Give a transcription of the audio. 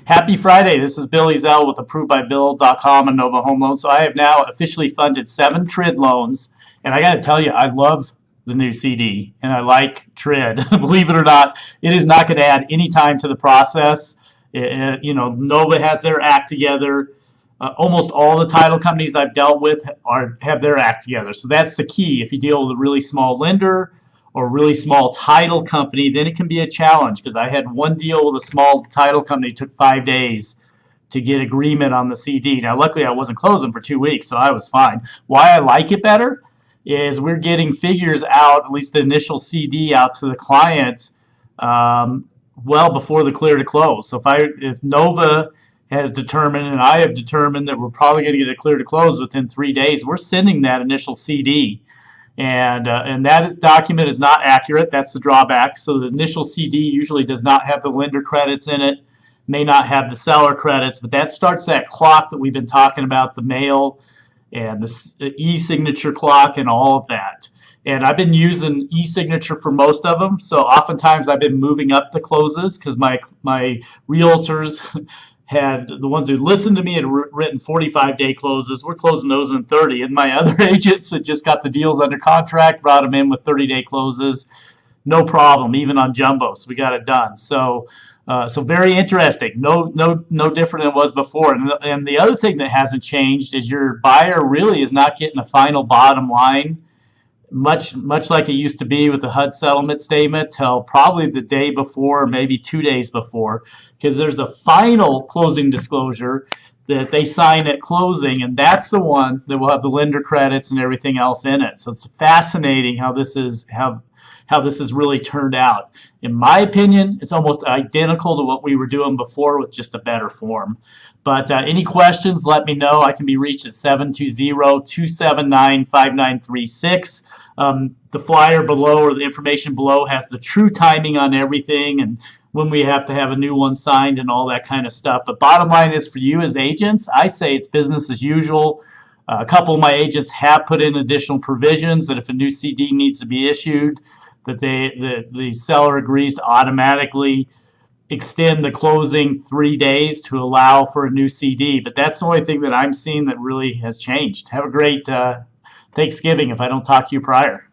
Happy Friday. This is Billy Zell with ApprovedByBill.com and Nova Home Loans. So I have now officially funded 7 TRID loans. And I got to tell you, I love the new CD and I like TRID. Believe it or not, it is not going to add any time to the process. Nova has their act together. Almost all the title companies I've dealt with have their act together. So that's the key. If you deal with a really small lender or a really small title company, then it can be a challenge, because I had one deal with a small title company. It took 5 days to get agreement on the CD. Now, luckily, I wasn't closing for 2 weeks, so I was fine. Why I like it better is we're getting figures out, at least the initial CD out to the client, well before the clear to close. So if Nova has determined and I have determined that we're probably going to get a clear to close within 3 days, we're sending that initial CD. And that document is not accurate. That's the drawback. So the initial CD usually does not have the lender credits in it, may not have the seller credits, but that starts that clock that we've been talking about, the mail and the e-signature clock and all of that. And I've been using e-signature for most of them. So oftentimes I've been moving up the closes, because my realtors had, the ones who listened to me, had written 45-day closes. We're closing those in 30. And my other agents that just got the deals under contract brought them in with 30-day closes. No problem, even on jumbo. So we got it done. So very interesting. No different than it was before. And the other thing that hasn't changed is your buyer really is not getting a final bottom line, much like it used to be with the HUD settlement statement, till probably the day before, maybe 2 days before, because there's a final closing disclosure that they sign at closing, and that's the one that will have the lender credits and everything else in it. So it's fascinating how this has really turned out. In my opinion, it's almost identical to what we were doing before, with just a better form. But any questions, let me know. I can be reached at 720-279-5936. The flyer below, or the information below, has the true timing on everything and when we have to have a new one signed and all that kind of stuff. But bottom line is, for you as agents, I say it's business as usual. A couple of my agents have put in additional provisions that if a new CD needs to be issued, that the seller agrees to automatically extend the closing 3 days to allow for a new CD. But that's the only thing that I'm seeing that really has changed. Have a great Thanksgiving if I don't talk to you prior.